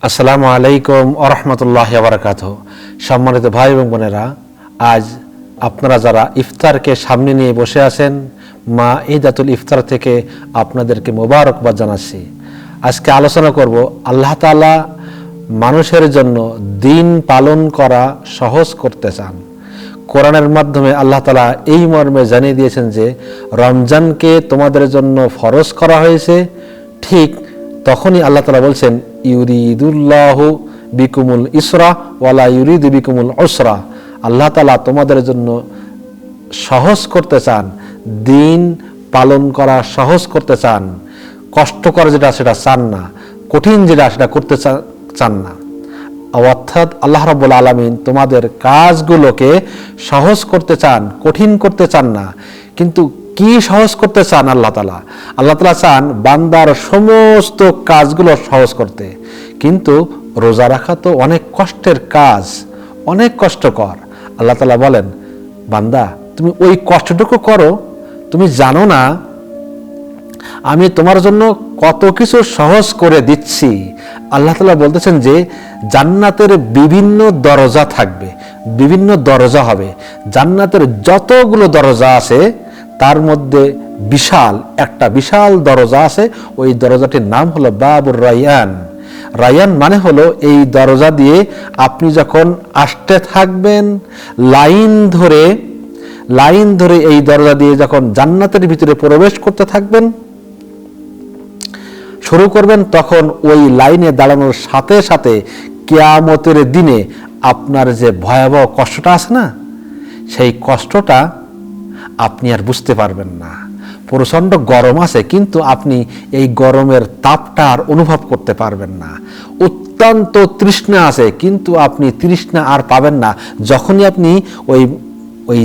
আসসালামু আলাইকুম ওরহমতুল্লাহি ওয়া বারাকাতুহু। সম্মানিত ভাই এবং বোনেরা, আজ আপনারা যারা ইফতারকে সামনে নিয়ে বসে আছেন, মাঈদাতুল ইফতার থেকে আপনাদেরকে মোবারকবাদ জানাচ্ছি। আজকে আলোচনা করব আল্লাহ তাআলা মানুষের জন্য দিন পালন করা সহজ করতে চান। কোরআনের মাধ্যমে আল্লাহ তাআলা এই মর্মে জানিয়ে দিয়েছেন যে রমজানকে তোমাদের জন্য ফরজ করা হয়েছে। ঠিক তখনই আল্লাহ তাআলা বলছেন, ইউরিদুল্লাহু বিকুমুল ইসরা ওয়ালা ইউরিদু বিকুমুল উসরা। আল্লাহ তাআলা তোমাদের জন্য সহজ করতে চান, দিন পালন করা সহজ করতে চান। কষ্টকর যেটা সেটা চান না, কঠিন যেটা সেটা করতে চান না। অর্থাৎ আল্লাহ রাব্বুল আলামিন তোমাদের কাজগুলোকে সহজ করতে চান, কঠিন করতে চান না। কিন্তু কি সহজ করতে চান আল্লাহ তাআলা? আল্লাহ তাআলা চান বান্দার সমস্ত কাজগুলো সহজ করতে। কিন্তু রোজা রাখা তো অনেক কষ্টের কাজ, অনেক কষ্টকর। আল্লাহ তাআলা বলেন, বান্দা তুমি ওই কষ্টটুকু করো, তুমি জানো না আমি তোমার জন্য কত কিছু সহজ করে দিচ্ছি। আল্লাহ তাআলা বলতেছেন যে জান্নাতের বিভিন্ন দরজা থাকবে, বিভিন্ন দরজা হবে। জান্নাতের যতগুলো দরজা আছে তার মধ্যে একটা বিশাল দরজা আছে। ওই দরজাটির নাম হলো বাবুর রায়্যান। রায়্যান মানে হলো এই দরজা দিয়ে আপনি যখন আসতে থাকবেন, লাইন ধরে এই দরজা দিয়ে যখন জান্নাতের ভিতরে প্রবেশ করতে থাকবেন, শুরু করবেন, তখন ওই লাইনে দাঁড়ানোর সাথে সাথে কিয়ামতের দিনে আপনার যে ভয়াবহ কষ্টটা আছে না, সেই কষ্টটা আপনি আর বুঝতে পারবেন না। প্রচণ্ড গরম আছে, কিন্তু আপনি এই গরমের তাপটা আর অনুভব করতে পারবেন না। অত্যন্ত তৃষ্ণা আছে, কিন্তু আপনি তৃষ্ণা আর পাবেন না যখনই আপনি ওই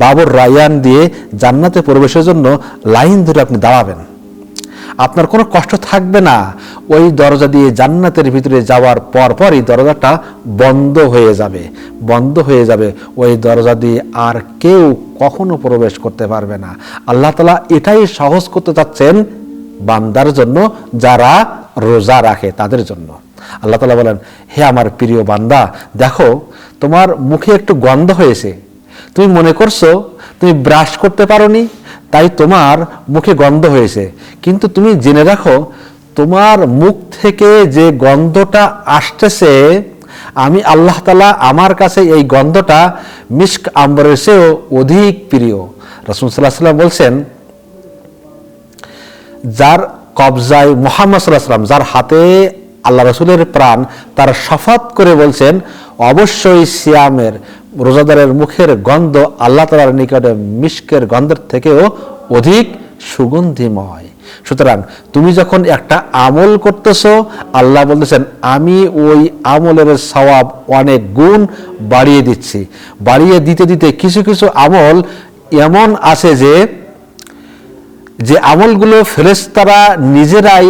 বাবুর রায়্যান দিয়ে জান্নাতে প্রবেশের জন্য লাইন ধরে আপনি দাঁড়াবেন। আপনার কোনো কষ্ট থাকবে না। ওই দরজা দিয়ে জান্নাতের ভিতরে যাওয়ার পরই দরজাটা বন্ধ হয়ে যাবে। ওই দরজা দিয়ে আর কেউ কখনো প্রবেশ করতে পারবে না। আল্লাহ তাআলা এটাই সহজ করতে চাচ্ছেন বান্দার জন্য, যারা রোজা রাখে তাদের জন্য। আল্লাহ তাআলা বলেন, হে আমার প্রিয় বান্দা, দেখো তোমার মুখে একটু গন্ধ হয়েছে, তুমি মনে করছো তুমি ব্রাশ করতে পারোনি, তাই তোমার মুখে গন্ধ হয়েছে। কিন্তু তুমি জেনে রাখো, তোমার মুখ থেকে যে গন্ধটা আসতেছে, আমি আল্লাহ তাআলা আমার কাছে এই গন্ধটা মিস্ক আম্বরের চেয়েও অধিক প্রিয়। রাসূল সাল্লাল্লাহু আলাইহি ওয়াসাল্লাম বলছেন, যার কবজায় মুহাম্মদ সাল্লাল্লাহু আলাইহি ওয়াসাল্লাম, যার হাতে আল্লাহ রাসূলের প্রাণ, তার শপথ করে বলছেন, অবশ্যই সিয়ামের রোজাদারের মুখের গন্ধ আল্লাহ তাআলার নিকটে মিস্কের গন্ধের থেকেও অধিক সুগন্ধিময়। সুতরাং তুমি যখন একটা আমল করতেছো, আল্লাহ বলতেছেন আমি ওই আমলের সওয়াব অনেক গুণ বাড়িয়ে দিচ্ছি। বাড়িয়ে দিতে দিতে কিছু কিছু আমল এমন আছে যে আমলগুলো ফেরেশতারা নিজেরাই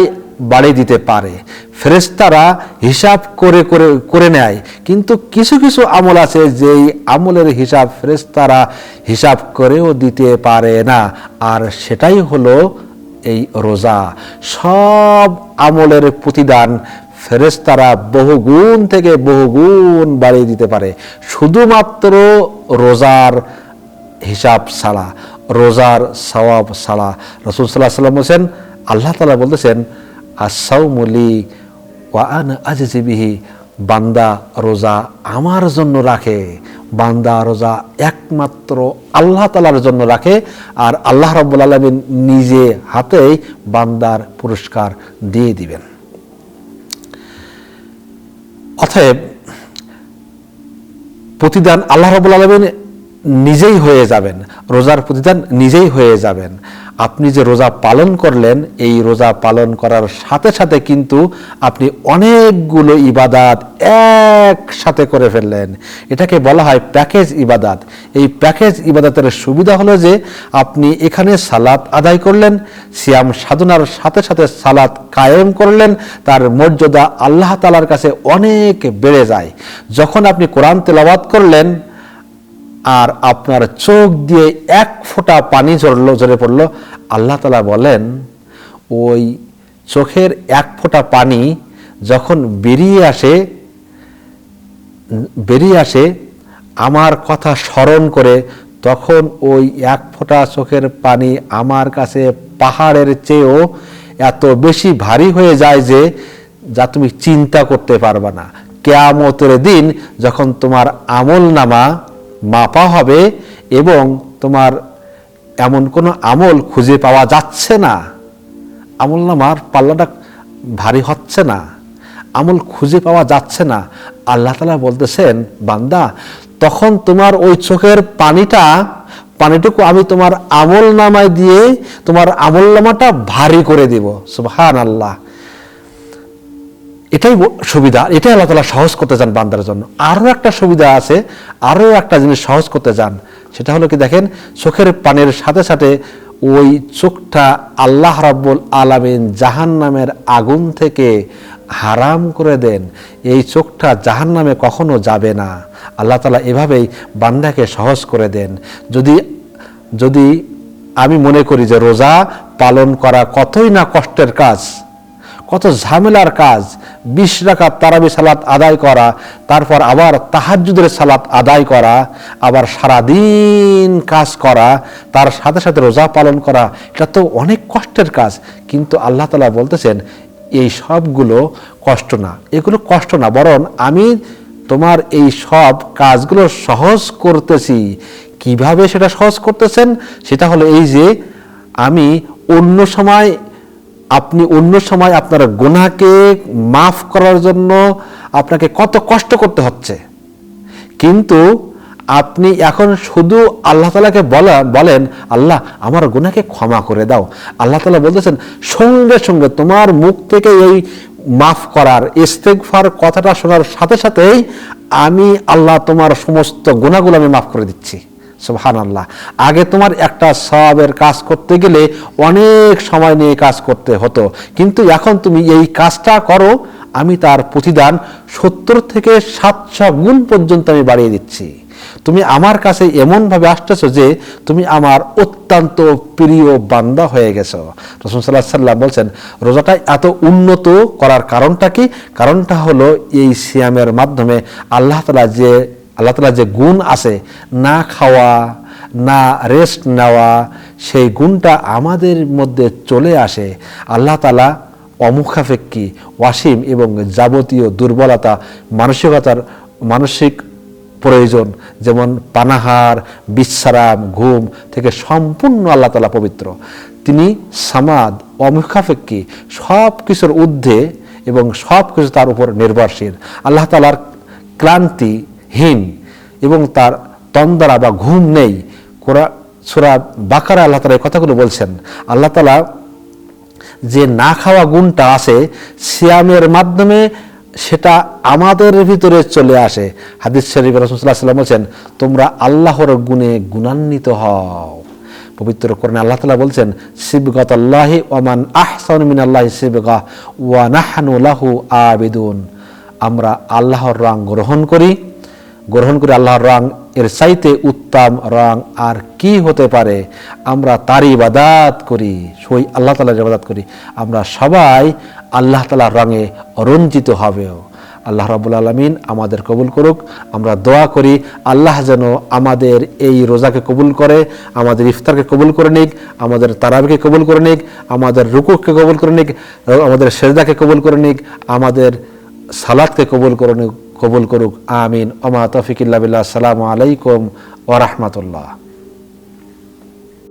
বাড়িয়ে দিতে পারে, ফেরেশতারা হিসাব করে নেয়। কিন্তু কিছু কিছু আমল আছে যেই আমলের হিসাব ফেরেশতারা হিসাব করেও দিতে পারে না, আর সেটাই হলো এই রোজা। সব আমলের প্রতিদান ফেরেশতারা বহুগুণ থেকে বহুগুণ বাড়িয়ে দিতে পারে, শুধুমাত্র রোজার হিসাব ছাড়া, রোজার সওয়াব ছাড়া। রাসূল সাল্লাল্লাহু আলাইহি ওয়াসাল্লাম বলেছেন, আল্লাহ তাআলা বলতেছেন, আস-সাওমু লি ওয়া আনা আজজি বিহি। বান্দা রোজা আমার জন্য রাখে, বান্দা রোজা একমাত্র আল্লাহ তাআলার জন্য রাখে, আর আল্লাহ রাব্বুল আলামিন নিজে হাতেই বান্দার পুরস্কার দিয়ে দিবেন। অতএব প্রতিদান আল্লাহ রাব্বুল আলামিন নিজেই হয়ে যাবেন, রোজার প্রতিদান নিজেই হয়ে যাবেন। আপনি যে রোজা পালন করলেন, এই রোজা পালন করার সাথে সাথে কিন্তু আপনি অনেকগুলো ইবাদত একসাথে করে ফেললেন। এটাকে বলা হয় প্যাকেজ ইবাদত। এই প্যাকেজ ইবাদতের সুবিধা হলো যে আপনি এখানে সালাত আদায় করলেন, সিয়াম সাধনার সাথে সাথে সালাত কায়েম করলেন, তার মর্যাদা আল্লাহ তাআলার কাছে অনেক বেড়ে যায়। যখন আপনি কোরআন তেলাওয়াত করলেন আর আপনার চোখ দিয়ে এক ফোঁটা পানি ঝরে পড়লো, আল্লাহ তাআলা বলেন ওই চোখের এক ফোঁটা পানি যখন বেরিয়ে আসে আমার কথা স্মরণ করে, তখন ওই এক ফোঁটা চোখের পানি আমার কাছে পাহাড়ের চেয়েও এত বেশি ভারী হয়ে যায় যে যা তুমি চিন্তা করতে পারবে না। কিয়ামতের দিন যখন তোমার আমল নামা মাপা হবে এবং তোমার এমন কোনো আমল খুঁজে পাওয়া যাচ্ছে না, আমল নামার পাল্লাটা ভারী হচ্ছে না, আমল খুঁজে পাওয়া যাচ্ছে না, আল্লাহ তাআলা বলতেছেন, বান্দা তখন তোমার ওই চোখের পানিটুকু আমি তোমার আমল নামায় দিয়ে তোমার আমল নামাটা ভারী করে দেব। সুবহানাল্লাহ। এটাই সুবিধা, এটাই আল্লাহ তাআলা সহজ করতে চান বান্দার জন্য। আরো একটা সুবিধা আছে, আরো একটা জিনিস সহজ করতে চান, সেটা হলো কি দেখেন, চোখের পানির সাথে সাথে ওই চোখটা আল্লাহ রাব্বুল আলামিন জাহান্নামের আগুন থেকে হারাম করে দেন। এই চোখটা জাহান্নামে কখনো যাবে না। আল্লাহ তাআলা এভাবেই বান্দাকে সহজ করে দেন। যদি আমি মনে করি যে রোজা পালন করা কতই না কষ্টের কাজ, কত ঝামেলার কাজ, 20 রাকাত তারাবি সালাত আদায় করা, তারপর আবার তাহাজ্জুদের সালাত আদায় করা, আবার সারাদিন কাজ করা, তার সাথে সাথে রোজা পালন করা, এটা তো অনেক কষ্টের কাজ। কিন্তু আল্লাহ তাআলা বলতেছেন এই সবগুলো কষ্ট না, এগুলো কষ্ট না, বরং আমি তোমার এই সব কাজগুলো সহজ করতেছি। কিভাবে সেটা সহজ করতেছেন? সেটা হলো এই যে আমি অন্য সময় আপনার গুনাহকে মাফ করার জন্য আপনাকে কত কষ্ট করতে হচ্ছে, কিন্তু আপনি এখন শুধু আল্লাহ তাআলাকে বলেন, আল্লাহ আমার গুনাহকে ক্ষমা করে দাও। আল্লাহ তাআলা বলতেছেন সঙ্গে সঙ্গে তোমার মুখ থেকে এই মাফ করার ইস্তেগফার কথাটা শোনার সাথে সাথেই আমি আল্লাহ তোমার সমস্ত গুনাহগুলো আমি মাফ করে দিচ্ছি। সুবহানাল্লাহ। আগে তোমার একটা সওয়াবের কাজ করতে গেলে অনেক সময় নিয়ে কাজ করতে হতো, কিন্তু এখন তুমি এই কাজটা করো, আমি তার প্রতিদান 70 থেকে 700 গুণ পর্যন্ত আমি বাড়িয়ে দিচ্ছি। তুমি আমার কাছে এমনভাবে আসতেছো যে তুমি আমার অত্যন্ত প্রিয় বান্দা হয়ে গেছো। রাসূল সাল্লাল্লাহু আলাইহি ওয়াসাল্লাম বলছেন, রোজাটা এত উন্নত করার কারণটা কি? কারণটা হলো এই সিয়ামের মাধ্যমে আল্লাহ তাআলা যে গুণ আছে, না খাওয়া, না রেস্ট নেওয়া, সেই গুণটা আমাদের মধ্যে চলে আসে। আল্লাহ তাআলা অমুখাপেক্ষী, ওয়াসিম এবং যাবতীয় দুর্বলতা, মানসিক প্রয়োজন যেমন পানাহার, বিশ্রাম, ঘুম থেকে সম্পূর্ণ আল্লাহ তাআলা পবিত্র। তিনি সামাদ, অমুখাপেক্ষী, সব কিছুর ঊর্ধ্বে এবং সব কিছু তার উপর নির্ভরশীল। আল্লাহ তাআলার ক্লান্তিহীন এবং তার তন্দ্রা বা ঘুম নেই। সূরা বাকারা আল্লাহ তাআলা এই কথাগুলো বলছেন। আল্লাহ তাআলা যে না খাওয়া গুণটা আছে সিয়ামের মাধ্যমে সেটা আমাদের ভিতরে চলে আসে। হাদিস শরীফে রাসূল সাল্লাল্লাহু আলাইহি ওয়াসাল্লাম বলেন, তোমরা আল্লাহর গুণে গুণান্বিত হও। পবিত্র কোরআনে আল্লাহ তাআলা বলছেন, সিবগাতাল্লাহি ওয়া মান আহসানু মিনাল্লাহি সিবগা ওয়া নাহনু লাহু আবিদুন। আমরা আল্লাহর রং গ্রহণ করি আল্লাহর রং এর চাইতে উত্তম রং আর কি হতে পারে? আমরা তার ইবাদত করি, সেই আল্লাহ তাআলার ইবাদত করি। আমরা সবাই আল্লাহ তাআলার রঙে রঞ্জিত হবেও। আল্লাহ রাব্বুল আলামিন আমাদের কবুল করুক। আমরা দোয়া করি আল্লাহ যেন আমাদের এই রোজাকে কবুল করে, আমাদের ইফতারকে কবুল করে নিক, আমাদের তারাবিকে কবুল করে নিক, আমাদের রুকুকে কবুল করে নিক, আমাদের সেজদাকে কবুল করে নিক, আমাদের সালাতকে কবুল করুক। আমিন। ওয়া মা তাওফিক ইল্লা বিল্লাহ। আসসালামু আলাইকুম ওয়া রাহমাতুল্লাহ।